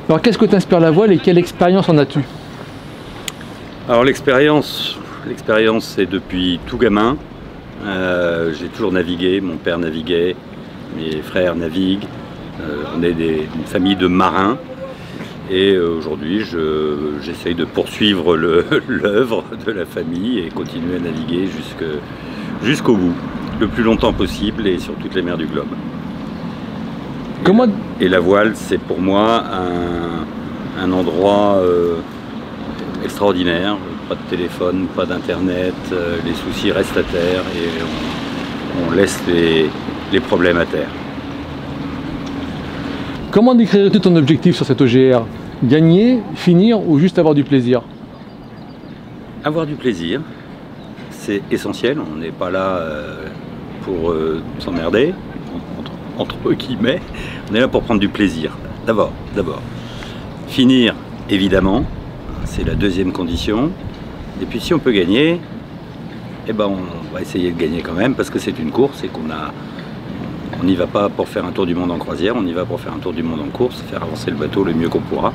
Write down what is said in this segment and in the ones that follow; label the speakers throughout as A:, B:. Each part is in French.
A: Alors qu'est-ce que t'inspire la voile et quelle expérience en as-tu?
B: Alors l'expérience c'est depuis tout gamin. J'ai toujours navigué, mon père naviguait, mes frères naviguent. On est une famille de marins. Et aujourd'hui, j'essaye de poursuivre l'œuvre de la famille et continuer à naviguer jusqu'au bout, le plus longtemps possible et sur toutes les mers du globe. Et la voile, c'est pour moi un endroit extraordinaire. Pas de téléphone, pas d'internet, les soucis restent à terre et on laisse les problèmes à terre.
A: Comment décrirais-tu ton objectif sur cette OGR? Gagner, finir ou juste avoir du plaisir?
B: Avoir du plaisir, c'est essentiel. On n'est pas là pour s'emmerder, entre guillemets. On est là pour prendre du plaisir, d'abord. Finir, évidemment, c'est la deuxième condition. Et puis si on peut gagner, eh ben on va essayer de gagner quand même, parce que c'est une course et on n'y va pas pour faire un tour du monde en croisière, on y va pour faire un tour du monde en course, faire avancer le bateau le mieux qu'on pourra,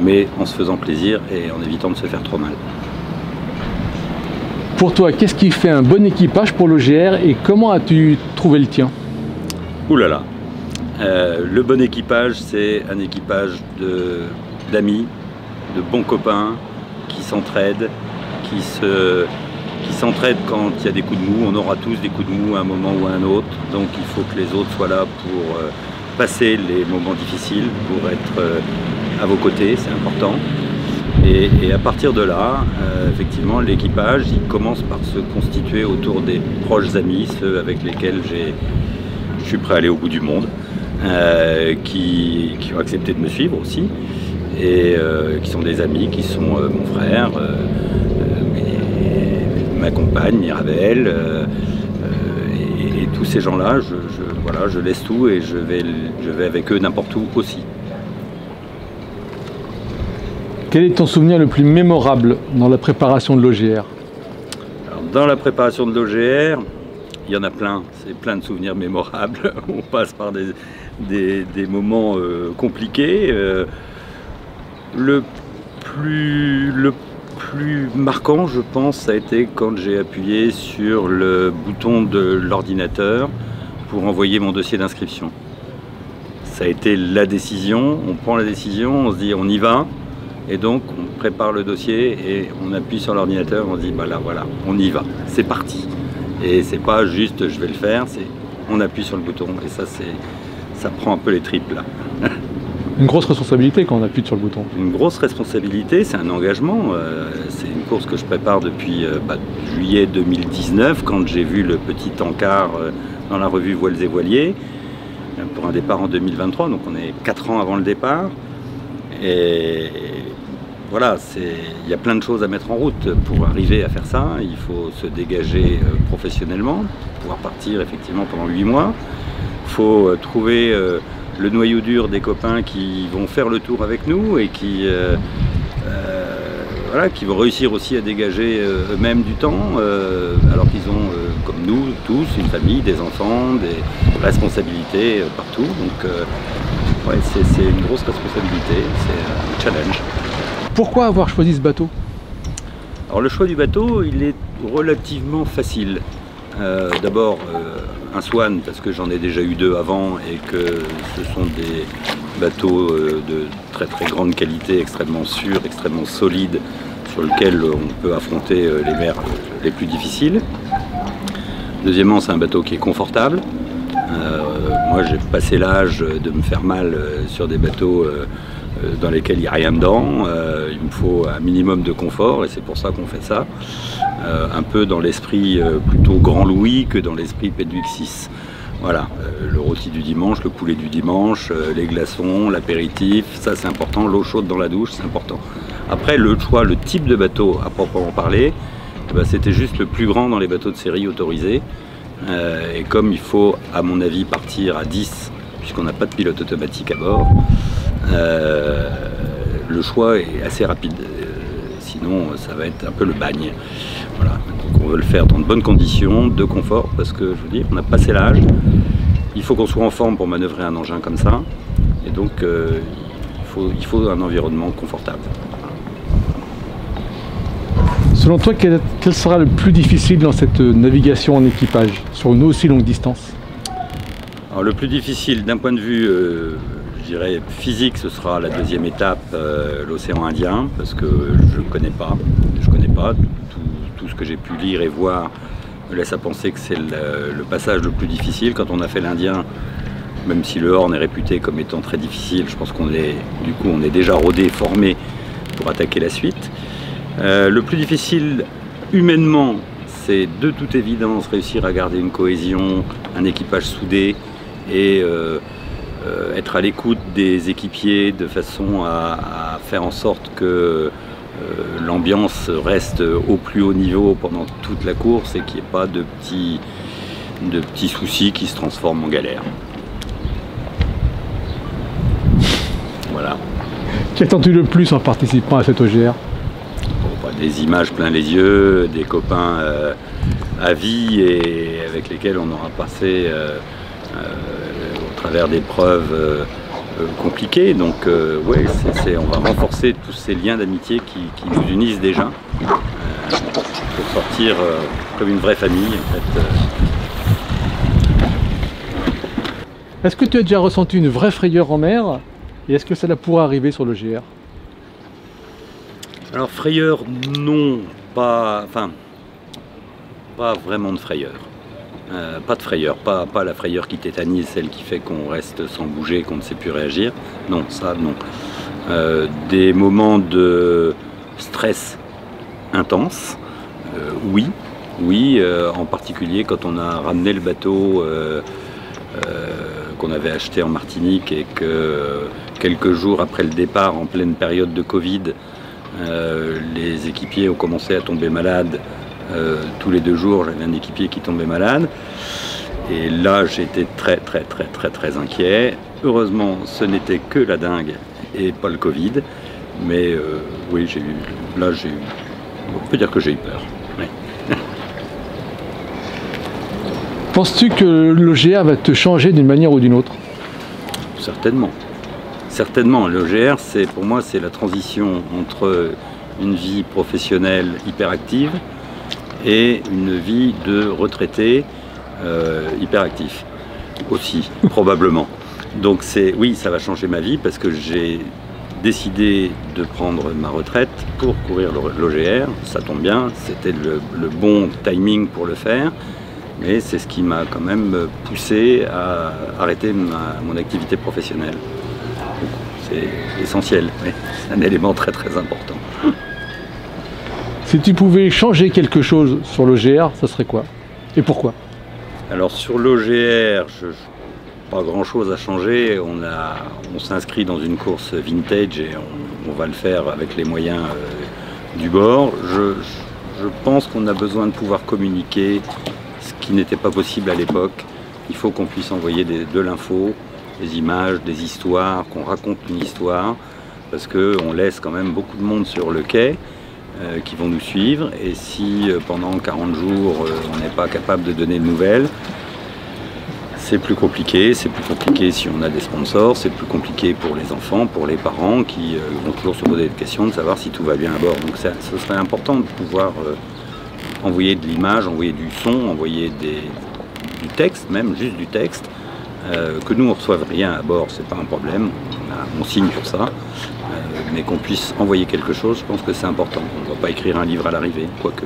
B: mais en se faisant plaisir et en évitant de se faire trop mal.
A: Pour toi, qu'est-ce qui fait un bon équipage pour l'OGR et comment as-tu trouvé le tien?
B: Ouh là là, le bon équipage, c'est un équipage d'amis, de bons copains, qui s'entraident, qui s'entraident quand il y a des coups de mou. On aura tous des coups de mou à un moment ou à un autre, donc il faut que les autres soient là pour passer les moments difficiles, pour être à vos côtés, c'est important. Et à partir de là, effectivement, l'équipage il commence par se constituer autour des proches amis, ceux avec lesquels je suis prêt à aller au bout du monde, qui ont accepté de me suivre aussi, et qui sont des amis, qui sont mon frère, ma compagne, Mirabelle, et tous ces gens-là, voilà, je laisse tout et je vais avec eux n'importe où aussi.
A: Quel est ton souvenir le plus mémorable dans la préparation de l'OGR?
B: Dans la préparation de l'OGR, il y en a plein, c'est plein de souvenirs mémorables. On passe par des moments compliqués. Le plus marquant, je pense, ça a été quand j'ai appuyé sur le bouton de l'ordinateur pour envoyer mon dossier d'inscription. Ça a été la décision, on prend la décision, on se dit on y va, et donc on prépare le dossier et on appuie sur l'ordinateur, on se dit bah là voilà, on y va, c'est parti. Et c'est pas juste je vais le faire, c'est on appuie sur le bouton, et ça prend un peu les tripes là.
A: Une grosse responsabilité quand on appuie sur le bouton.
B: Une grosse responsabilité, c'est un engagement. C'est une course que je prépare depuis juillet 2019, quand j'ai vu le petit encart dans la revue Voiles et Voiliers, pour un départ en 2023, donc on est 4 ans avant le départ. Et voilà, il y a plein de choses à mettre en route pour arriver à faire ça. Il faut se dégager professionnellement, pouvoir partir effectivement pendant 8 mois. Il faut trouver le noyau dur des copains qui vont faire le tour avec nous et qui vont réussir aussi à dégager eux-mêmes du temps, alors qu'ils ont, comme nous tous, une famille, des enfants, des responsabilités partout. Donc ouais, c'est une grosse responsabilité, c'est un challenge.
A: Pourquoi avoir choisi ce bateau?
B: Alors le choix du bateau, il est relativement facile. D'abord un Swan, parce que j'en ai déjà eu 2 avant et que ce sont des bateaux de très très grande qualité, extrêmement sûrs, extrêmement solides, sur lesquels on peut affronter les mers les plus difficiles. Deuxièmement, c'est un bateau qui est confortable. Moi j'ai passé l'âge de me faire mal sur des bateaux dans lesquels il n'y a rien dedans. Il me faut un minimum de confort et c'est pour ça qu'on fait ça. Un peu dans l'esprit plutôt Grand Louis que dans l'esprit Pedwick 6. Voilà, le rôti du dimanche, le poulet du dimanche, les glaçons, l'apéritif, ça c'est important, l'eau chaude dans la douche, c'est important. Après le choix, le type de bateau à proprement parler, c'était juste le plus grand dans les bateaux de série autorisés. Et comme il faut, à mon avis, partir à 10, puisqu'on n'a pas de pilote automatique à bord, le choix est assez rapide. Sinon, ça va être un peu le bagne. Voilà. Donc on veut le faire dans de bonnes conditions, de confort, parce que, je veux dire, on a passé l'âge. Il faut qu'on soit en forme pour manœuvrer un engin comme ça. Et donc, il il faut un environnement confortable.
A: Selon toi, quel sera le plus difficile dans cette navigation en équipage, sur une aussi longue distance?
B: Alors, le plus difficile d'un point de vue, je dirais, physique, ce sera la deuxième étape, l'océan Indien, parce que je ne connais pas. Tout ce que j'ai pu lire et voir me laisse à penser que c'est le passage le plus difficile. Quand on a fait l'Indien, même si le Horn est réputé comme étant très difficile, je pense qu'on est déjà rodé, formé pour attaquer la suite. Le plus difficile humainement, c'est de toute évidence réussir à garder une cohésion, un équipage soudé et être à l'écoute des équipiers de façon à faire en sorte que l'ambiance reste au plus haut niveau pendant toute la course et qu'il n'y ait pas de petits soucis qui se transforment en galère. Voilà.
A: Qu'attends-tu le plus en participant à cette OGR?
B: Des images plein les yeux, des copains à vie et avec lesquels on aura passé au travers d'épreuves compliquées. Donc ouais, on va renforcer tous ces liens d'amitié qui nous unissent déjà pour sortir comme une vraie famille en fait.
A: Est-ce que tu as déjà ressenti une vraie frayeur en mer et est-ce que cela pourrait arriver sur l'OGR?
B: Alors frayeur, non, pas vraiment de frayeur. Pas de frayeur, pas la frayeur qui tétanise, celle qui fait qu'on reste sans bouger, qu'on ne sait plus réagir. Non, ça non. Des moments de stress intense, oui, en particulier quand on a ramené le bateau qu'on avait acheté en Martinique et que quelques jours après le départ, en pleine période de Covid, les équipiers ont commencé à tomber malades. Tous les 2 jours, j'avais un équipier qui tombait malade. Et là, j'étais très inquiet. Heureusement, ce n'était que la dengue et pas le Covid. Mais oui, on peut dire que j'ai eu peur. Ouais.
A: Penses-tu que l'OGR va te changer d'une manière ou d'une autre?
B: Certainement. Certainement, l'OGR, pour moi, c'est la transition entre une vie professionnelle hyperactive et une vie de retraité hyperactif aussi, probablement. Donc oui, ça va changer ma vie parce que j'ai décidé de prendre ma retraite pour courir l'OGR. Ça tombe bien, c'était le bon timing pour le faire, mais c'est ce qui m'a quand même poussé à arrêter mon activité professionnelle. C'est essentiel, oui. C'est un élément très important.
A: Si tu pouvais changer quelque chose sur l'OGR, ça serait quoi? Et pourquoi?
B: Alors sur l'OGR, pas grand chose à changer. On s'inscrit dans une course vintage et on va le faire avec les moyens du bord. Je pense qu'on a besoin de pouvoir communiquer, ce qui n'était pas possible à l'époque. Il faut qu'on puisse envoyer de l'info, des images, des histoires, qu'on raconte une histoire, parce qu'on laisse quand même beaucoup de monde sur le quai qui vont nous suivre, et si pendant 40 jours on n'est pas capable de donner de nouvelles, c'est plus compliqué si on a des sponsors, c'est plus compliqué pour les enfants, pour les parents qui vont toujours se poser des questions de savoir si tout va bien à bord. Donc ce serait important de pouvoir envoyer de l'image, envoyer du son, envoyer du texte, même juste du texte. Que nous on ne reçoive rien à bord, c'est pas un problème, on signe pour ça, mais qu'on puisse envoyer quelque chose, je pense que c'est important. On ne va pas écrire un livre à l'arrivée, quoique.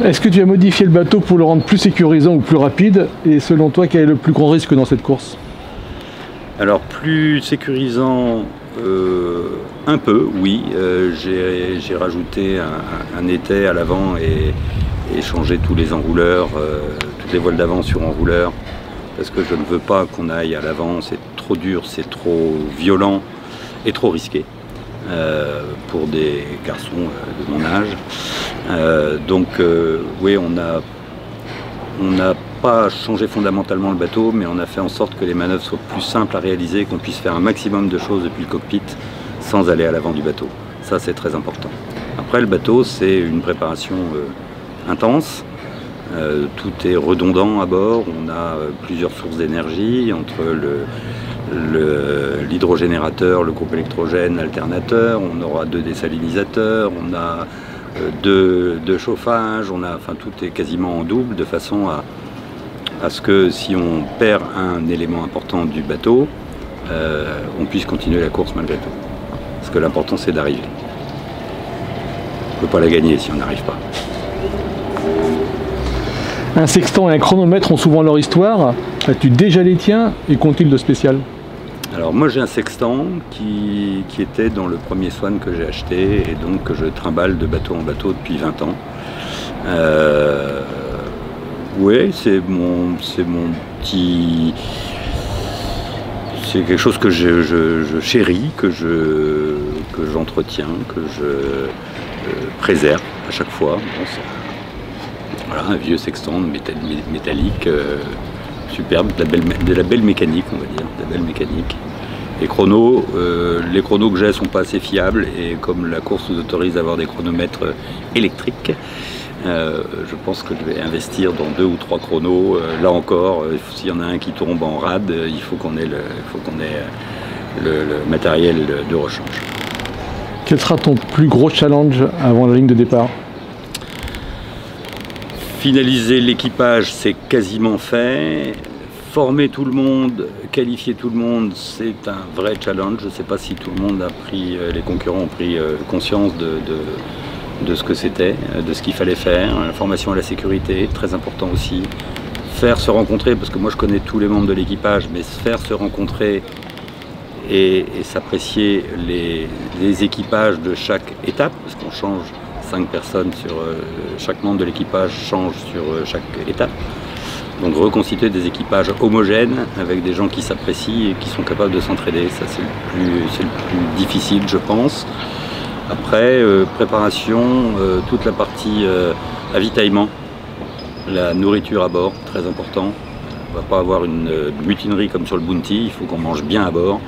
A: Est-ce que tu as modifié le bateau pour le rendre plus sécurisant ou plus rapide? Et selon toi, quel est le plus grand risque dans cette course?
B: Alors plus sécurisant, un peu, oui. J'ai rajouté un étai à l'avant et changer tous les enrouleurs, toutes les voiles d'avant sur enrouleurs, parce que je ne veux pas qu'on aille à l'avant, c'est trop dur, c'est trop violent et trop risqué pour des garçons de mon âge. Donc oui, on n'a pas changé fondamentalement le bateau, mais on a fait en sorte que les manœuvres soient plus simples à réaliser, qu'on puisse faire un maximum de choses depuis le cockpit sans aller à l'avant du bateau. Ça, c'est très important. Après, le bateau, c'est une préparation intense, Tout est redondant à bord, on a plusieurs sources d'énergie entre l'hydrogénérateur, le groupe électrogène alternateur, on aura 2 désalinisateurs, on a 2 chauffages, enfin tout est quasiment en double de façon à ce que si on perd un élément important du bateau, on puisse continuer la course malgré tout. Parce que l'important c'est d'arriver. On ne peut pas la gagner si on n'arrive pas.
A: Un sextant et un chronomètre ont souvent leur histoire. As-tu déjà les tiens et qu'ont-ils de spécial?
B: Alors moi j'ai un sextant qui était dans le premier Swan que j'ai acheté et donc que je trimballe de bateau en bateau depuis 20 ans. Oui, c'est mon petit... C'est quelque chose que je chéris, que j'entretiens, que je préserve à chaque fois. Bon, voilà, un vieux sextant métallique, superbe, de la belle mécanique, on va dire, de la belle mécanique. Les chronos que j'ai sont pas assez fiables et comme la course nous autorise à avoir des chronomètres électriques, je pense que je vais investir dans 2 ou 3 chronos. Là encore, s'il y en a un qui tombe en rade, il faut qu'on ait le matériel de rechange.
A: Quel sera ton plus gros challenge avant la ligne de départ?
B: Finaliser l'équipage, c'est quasiment fait. Former tout le monde, qualifier tout le monde, c'est un vrai challenge. Je ne sais pas si tout le monde a pris, les concurrents ont pris conscience de ce que c'était, de ce qu'il fallait faire. La formation à la sécurité, très important aussi. Faire se rencontrer, parce que moi je connais tous les membres de l'équipage, mais faire se rencontrer et s'apprécier les équipages de chaque étape, parce qu'on change 5 personnes sur chaque membre de l'équipage change sur chaque étape. Donc reconstituer des équipages homogènes avec des gens qui s'apprécient et qui sont capables de s'entraider, ça c'est le plus difficile je pense. Après, préparation, toute la partie avitaillement, la nourriture à bord, très important. On ne va pas avoir une mutinerie comme sur le Bounty, il faut qu'on mange bien à bord.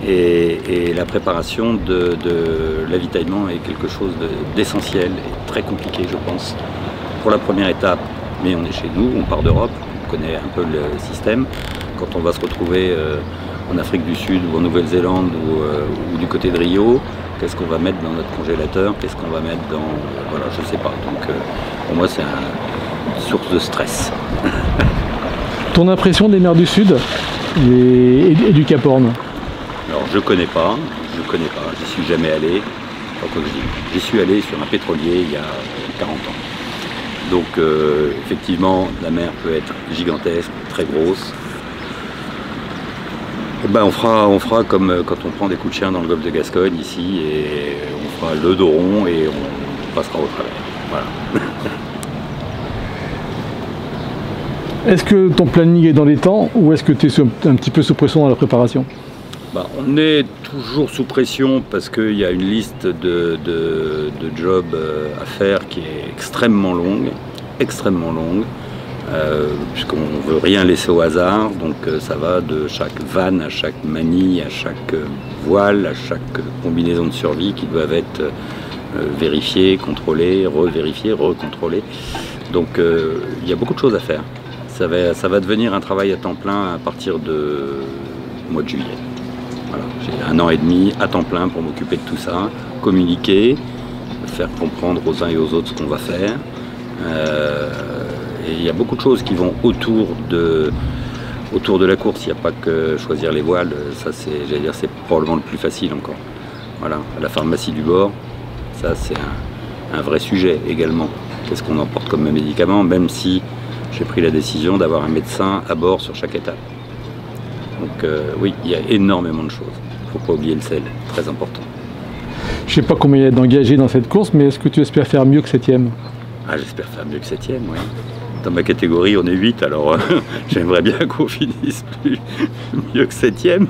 B: Et la préparation de l'avitaillement est quelque chose d'essentiel et très compliqué, je pense, pour la première étape. Mais on est chez nous, on part d'Europe, on connaît un peu le système. Quand on va se retrouver en Afrique du Sud ou en Nouvelle-Zélande ou du côté de Rio, qu'est-ce qu'on va mettre dans notre congélateur, qu'est-ce qu'on va mettre dans... Voilà, je ne sais pas. Donc pour moi, c'est une source de stress.
A: Ton impression des mers du Sud et du Cap Horn?
B: Alors je connais pas, j'y suis jamais allé. J'y suis allé sur un pétrolier il y a 40 ans. Donc effectivement, la mer peut être gigantesque, très grosse. Et ben, on fera comme quand on prend des coups de chien dans le golfe de Gascogne ici, et on fera le dos rond et on passera au travers. Voilà.
A: Est-ce que ton planning est dans les temps ou est-ce que tu es un petit peu sous pression dans la préparation?
B: On est toujours sous pression parce qu'il y a une liste de jobs à faire qui est extrêmement longue, puisqu'on ne veut rien laisser au hasard, donc ça va de chaque vanne à chaque manie, à chaque voile, à chaque combinaison de survie qui doivent être vérifiées, contrôlées, revérifiées, recontrôlées. Donc il y a beaucoup de choses à faire. Ça va devenir un travail à temps plein à partir du mois de juillet. Voilà. J'ai 1 an et demi à temps plein pour m'occuper de tout ça, communiquer, faire comprendre aux uns et aux autres ce qu'on va faire. Et il y a beaucoup de choses qui vont autour de la course. Il n'y a pas que choisir les voiles, ça c'est probablement le plus facile encore. Voilà. La pharmacie du bord, ça c'est un vrai sujet également. Qu'est-ce qu'on emporte comme médicament, même si j'ai pris la décision d'avoir un médecin à bord sur chaque étape. Donc oui, il y a énormément de choses. Il ne faut pas oublier le sel, très important.
A: Je ne sais pas combien il y a d'engagés dans cette course, mais est-ce que tu espères faire mieux que 7e?
B: Ah, j'espère faire mieux que 7e, oui. Dans ma catégorie, on est 8, alors j'aimerais bien qu'on finisse mieux que 7e.